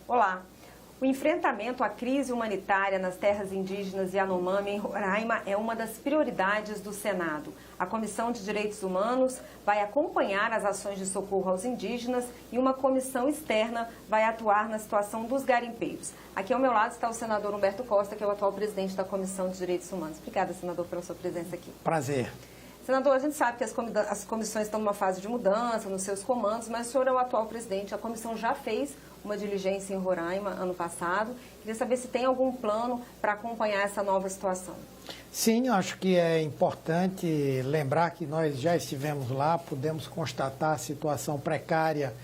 Olá. O enfrentamento à crise humanitária nas terras indígenas Yanomami, em Roraima, é uma das prioridades do Senado. A Comissão de Direitos Humanos vai acompanhar as ações de socorro aos indígenas e uma comissão externa vai atuar na situação dos garimpeiros. Aqui ao meu lado está o senador Humberto Costa, que é o atual presidente da Comissão de Direitos Humanos. Obrigada, senador, pela sua presença aqui. Prazer. Senador, a gente sabe que as comissões estão numa fase de mudança nos seus comandos, mas o senhor é o atual presidente. A comissão já fez uma diligência em Roraima ano passado. Queria saber se tem algum plano para acompanhar essa nova situação. Sim, acho que é importante lembrar que nós já estivemos lá, pudemos constatar a situação precária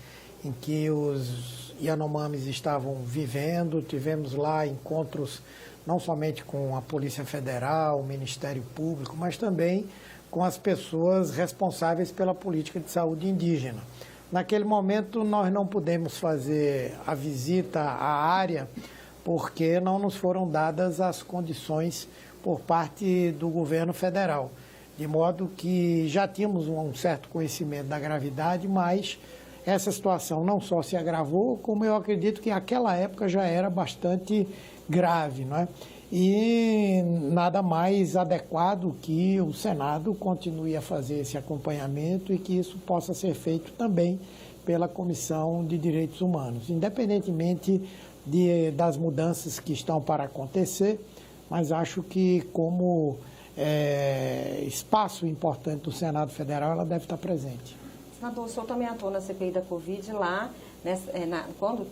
em que os Yanomamis estavam vivendo. Tivemos lá encontros não somente com a Polícia Federal, o Ministério Público, mas também com as pessoas responsáveis pela política de saúde indígena. Naquele momento, nós não pudemos fazer a visita à área porque não nos foram dadas as condições por parte do governo federal. De modo que já tínhamos um certo conhecimento da gravidade, mas essa situação não só se agravou, como eu acredito que naquela época já era bastante grave, não é? E nada mais adequado que o Senado continue a fazer esse acompanhamento e que isso possa ser feito também pela Comissão de Direitos Humanos, independentemente das mudanças que estão para acontecer, mas acho que como espaço importante do Senado Federal, ela deve estar presente. Senador, o senhor também atuou na CPI da Covid lá, quando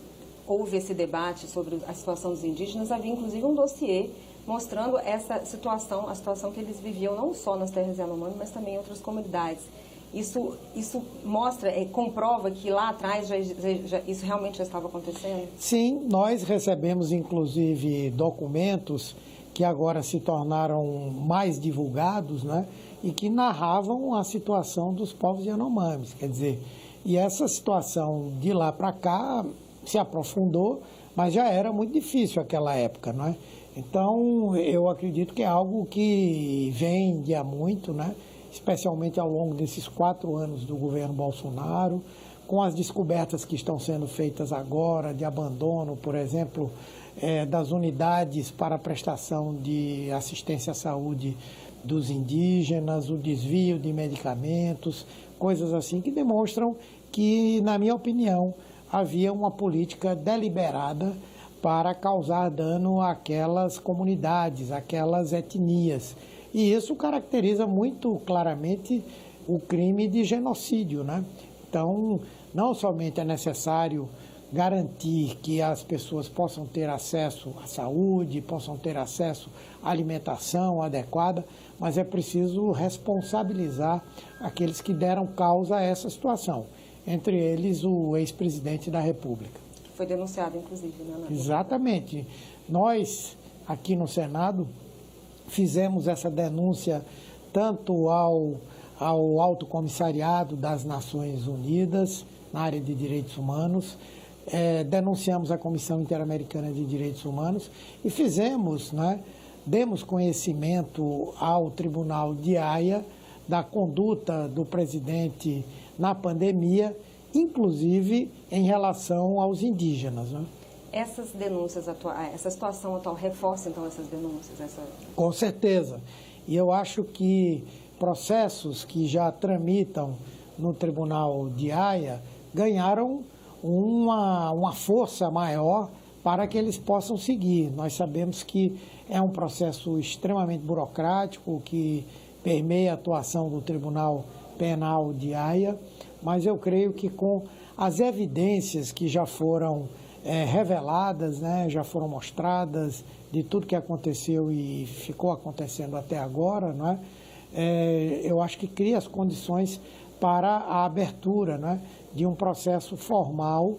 houve esse debate sobre a situação dos indígenas, havia inclusive um dossiê mostrando essa situação, a situação que eles viviam não só nas terras Yanomami, mas também em outras comunidades. Isso mostra, comprova que lá atrás isso realmente já estava acontecendo? Sim, nós recebemos inclusive documentos que agora se tornaram mais divulgados, né, e que narravam a situação dos povos Yanomamis. Quer dizer, e essa situação de lá para cá se aprofundou, mas já era muito difícil aquela época, não é? Então, eu acredito que é algo que vem de há muito, né? Especialmente ao longo desses 4 anos do governo Bolsonaro, com as descobertas que estão sendo feitas agora, de abandono, por exemplo, das unidades para prestação de assistência à saúde dos indígenas, o desvio de medicamentos, coisas assim que demonstram que, na minha opinião, havia uma política deliberada para causar dano àquelas comunidades, àquelas etnias. E isso caracteriza muito claramente o crime de genocídio, né? Então, não somente é necessário garantir que as pessoas possam ter acesso à saúde, possam ter acesso à alimentação adequada, mas é preciso responsabilizar aqueles que deram causa a essa situação, entre eles o ex-presidente da República. Foi denunciado, inclusive, né? Exatamente. Nós, aqui no Senado, fizemos essa denúncia tanto ao Alto Comissariado das Nações Unidas, na área de direitos humanos, denunciamos a Comissão Interamericana de Direitos Humanos e fizemos, né, demos conhecimento ao Tribunal de Haia da conduta do presidente na pandemia, inclusive em relação aos indígenas, né? Essas denúncias atuais, essa situação atual reforça, então, essas denúncias? Com certeza. E eu acho que processos que já tramitam no Tribunal de Haia ganharam uma força maior para que eles possam seguir. Nós sabemos que é um processo extremamente burocrático, que permeia a atuação do Tribunal Penal de Haia, mas eu creio que com as evidências que já foram reveladas, né, já foram mostradas de tudo que aconteceu e ficou acontecendo até agora, né, eu acho que cria as condições para a abertura, né, de um processo formal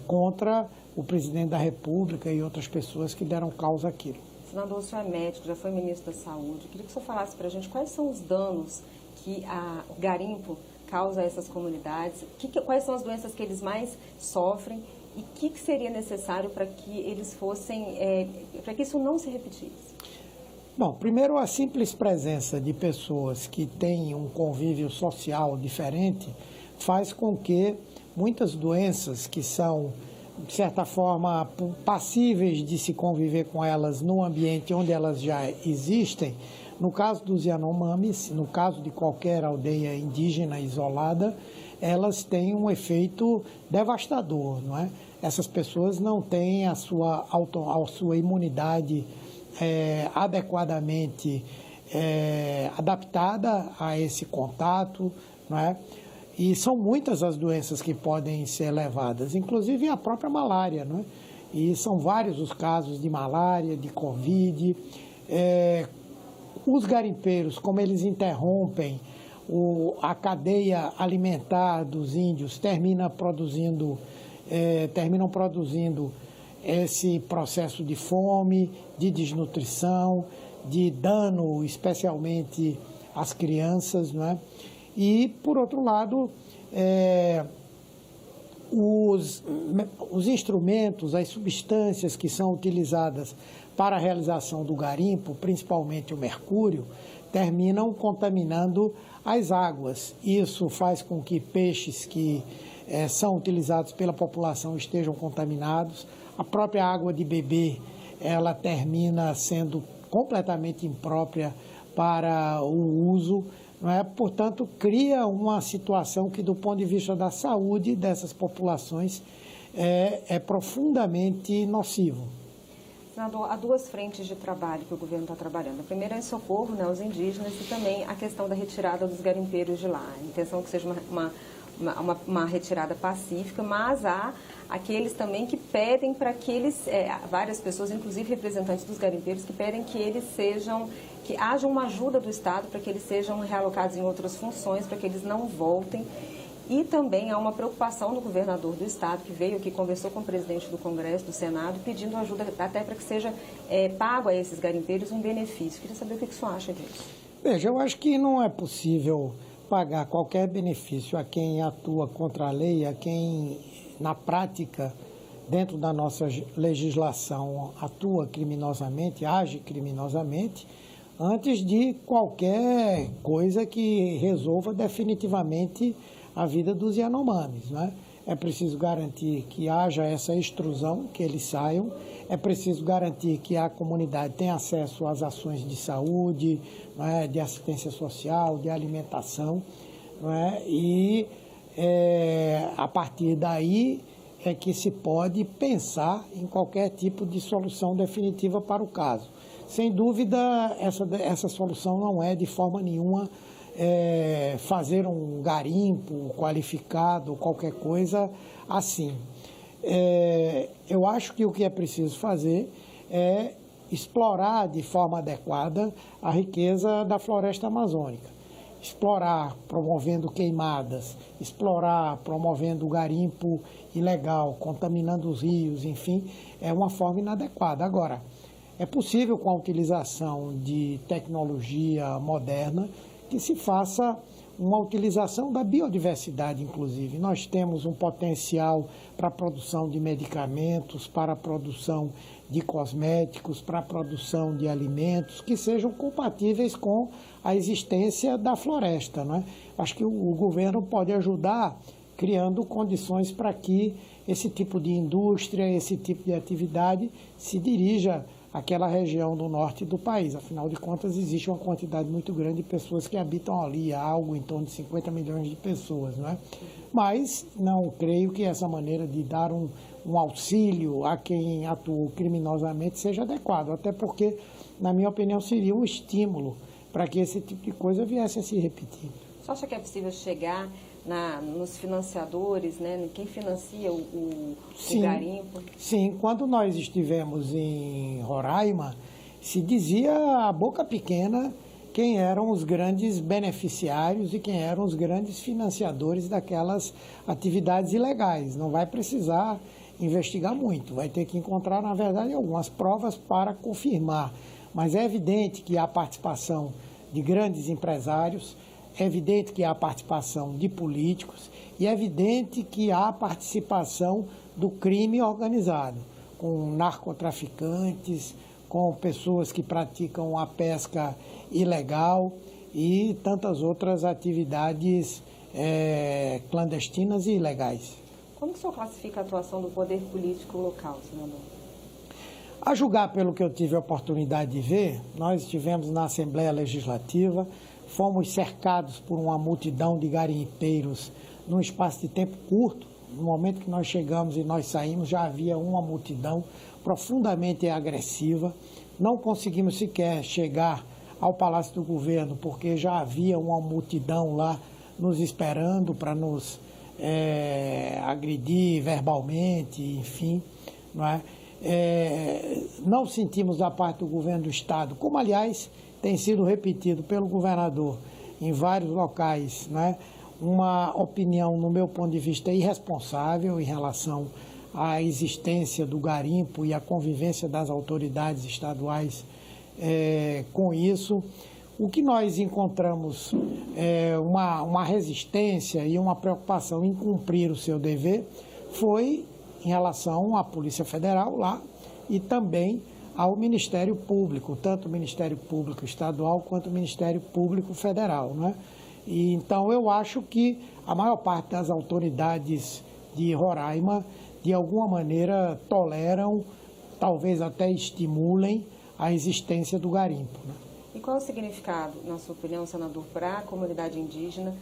contra o presidente da República e outras pessoas que deram causa àquilo. Senador, o senhor é médico, já foi ministro da Saúde. Queria que o senhor falasse para a gente quais são os danos que o garimpo causa a essas comunidades, quais são as doenças que eles mais sofrem e o que seria necessário para que eles fossem, para que isso não se repetisse? Bom, primeiro a simples presença de pessoas que têm um convívio social diferente faz com que muitas doenças que são de certa forma, passíveis de se conviver com elas no ambiente onde elas já existem. No caso dos Yanomamis, no caso de qualquer aldeia indígena isolada, elas têm um efeito devastador, não é? Essas pessoas não têm a sua imunidade adequadamente adaptada a esse contato, não é? E são muitas as doenças que podem ser levadas, inclusive a própria malária, não é? E são vários os casos de malária, de Covid. Os garimpeiros, como eles interrompem a cadeia alimentar dos índios, terminam produzindo esse processo de fome, de desnutrição, de dano, especialmente às crianças, não é? E, por outro lado, os instrumentos, as substâncias que são utilizadas para a realização do garimpo, principalmente o mercúrio, terminam contaminando as águas. Isso faz com que peixes que são utilizados pela população estejam contaminados. A própria água de beber, ela termina sendo completamente imprópria para o uso, não é? Portanto, cria uma situação que, do ponto de vista da saúde dessas populações, é profundamente nocivo. Senador, há duas frentes de trabalho que o governo está trabalhando. A primeira é em socorro, né, aos indígenas, e também a questão da retirada dos garimpeiros de lá. A intenção é que seja uma retirada pacífica, mas há aqueles também que pedem para que eles, várias pessoas, inclusive representantes dos garimpeiros, que pedem que eles que haja uma ajuda do Estado para que eles sejam realocados em outras funções, para que eles não voltem. E também há uma preocupação no governador do Estado, que veio aqui, conversou com o presidente do Congresso, do Senado, pedindo ajuda até para que seja pago a esses garimpeiros um benefício. Queria saber o que o senhor acha disso. Veja, eu acho que não é possível pagar qualquer benefício a quem atua contra a lei, a quem, na prática, dentro da nossa legislação, atua criminosamente, age criminosamente, antes de qualquer coisa que resolva definitivamente a vida dos Yanomamis, né? É preciso garantir que haja essa extrusão, que eles saiam. É preciso garantir que a comunidade tenha acesso às ações de saúde, não é? De assistência social, de alimentação, não é? E a partir daí é que se pode pensar em qualquer tipo de solução definitiva para o caso. Sem dúvida, essa solução não é de forma nenhuma fazer um garimpo qualificado, qualquer coisa assim. Eu acho que o que é preciso fazer é explorar de forma adequada a riqueza da floresta amazônica. Explorar promovendo queimadas, explorar promovendo garimpo ilegal, contaminando os rios, enfim, é uma forma inadequada. Agora, é possível, com a utilização de tecnologia moderna, que se faça uma utilização da biodiversidade, inclusive. Nós temos um potencial para a produção de medicamentos, para a produção de cosméticos, para a produção de alimentos que sejam compatíveis com a existência da floresta, não é? Acho que o governo pode ajudar criando condições para que esse tipo de indústria, esse tipo de atividade se dirija àquela região do norte do país. Afinal de contas, existe uma quantidade muito grande de pessoas que habitam ali, algo em torno de 50 milhões de pessoas, não é? Mas não creio que essa maneira de dar um auxílio a quem atuou criminosamente seja adequado, até porque, na minha opinião, seria um estímulo para que esse tipo de coisa viesse a se repetir. Você acha que é possível chegar nos financiadores, né? Quem financia o garimpo? Sim, quando nós estivemos em Roraima, se dizia a boca pequena quem eram os grandes beneficiários e quem eram os grandes financiadores daquelas atividades ilegais. Não vai precisar investigar muito, vai ter que encontrar, na verdade, algumas provas para confirmar. Mas é evidente que há participação de grandes empresários, é evidente que há participação de políticos e é evidente que há participação do crime organizado, com narcotraficantes, com pessoas que praticam a pesca ilegal e tantas outras atividades clandestinas e ilegais. Como que o senhor classifica a atuação do poder político local, senador? A julgar pelo que eu tive a oportunidade de ver, nós estivemos na Assembleia Legislativa, fomos cercados por uma multidão de garimpeiros num espaço de tempo curto. No momento que nós chegamos e nós saímos, já havia uma multidão profundamente agressiva. Não conseguimos sequer chegar ao Palácio do Governo, porque já havia uma multidão lá nos esperando para nos agredir verbalmente, enfim, não é? Não sentimos da parte do governo do Estado, como aliás tem sido repetido pelo governador em vários locais, né, uma opinião, no meu ponto de vista, irresponsável em relação à existência do garimpo e à convivência das autoridades estaduais com isso. O que nós encontramos uma resistência e uma preocupação em cumprir o seu dever foi em relação à Polícia Federal lá e também ao Ministério Público, tanto o Ministério Público Estadual quanto o Ministério Público Federal, né? E, então, eu acho que a maior parte das autoridades de Roraima, de alguma maneira, toleram, talvez até estimulem a existência do garimpo, né? E qual é o significado, na sua opinião, senador, para a comunidade indígena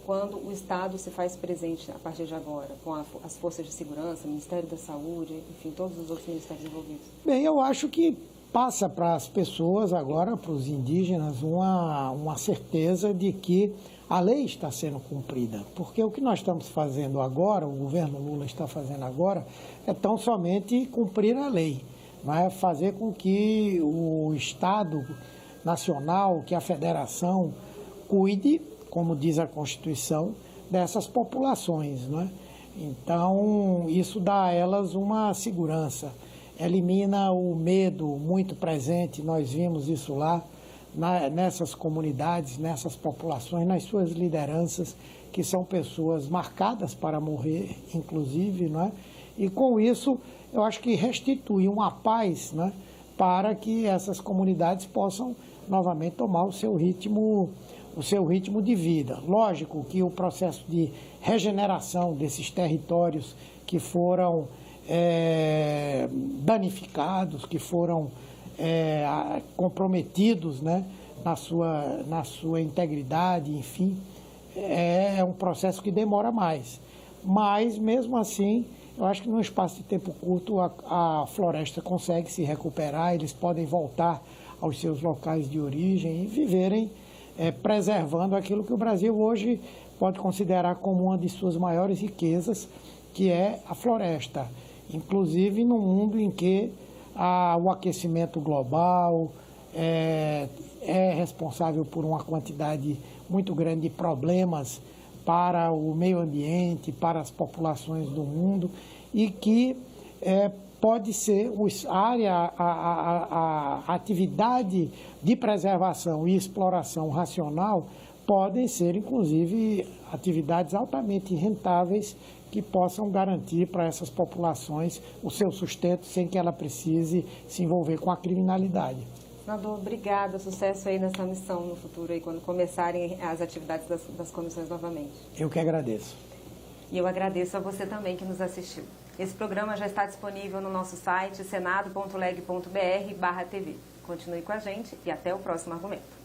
quando o Estado se faz presente a partir de agora, com as forças de segurança, o Ministério da Saúde, enfim, todos os outros ministérios envolvidos? Bem, eu acho que passa para as pessoas agora, para os indígenas, uma certeza de que a lei está sendo cumprida. Porque o que nós estamos fazendo agora, o governo Lula está fazendo agora, é tão somente cumprir a lei, não é? Fazer com que o Estado Nacional, que a Federação cuide, como diz a Constituição, dessas populações, não é? Então, isso dá a elas uma segurança, elimina o medo muito presente, nós vimos isso lá, nessas comunidades, nessas populações, nas suas lideranças, que são pessoas marcadas para morrer, inclusive, não é? E com isso, eu acho que restitui uma paz, né, para que essas comunidades possam novamente tomar o seu ritmo de vida. Lógico que o processo de regeneração desses territórios que foram danificados, que foram comprometidos, né, na sua integridade, enfim, é um processo que demora mais. Mas, mesmo assim, eu acho que num espaço de tempo curto a floresta consegue se recuperar, eles podem voltar aos seus locais de origem e viverem preservando aquilo que o Brasil hoje pode considerar como uma de suas maiores riquezas, que é a floresta. Inclusive num mundo em que o aquecimento global é responsável por uma quantidade muito grande de problemas para o meio ambiente, para as populações do mundo, e que pode ser a atividade de preservação e exploração racional podem ser, inclusive, atividades altamente rentáveis que possam garantir para essas populações o seu sustento sem que ela precise se envolver com a criminalidade. Senador, obrigada. Sucesso aí nessa missão no futuro, aí, quando começarem as atividades das comissões novamente. Eu que agradeço. E eu agradeço a você também que nos assistiu. Esse programa já está disponível no nosso site senado.leg.br/TV. Continue com a gente e até o próximo argumento.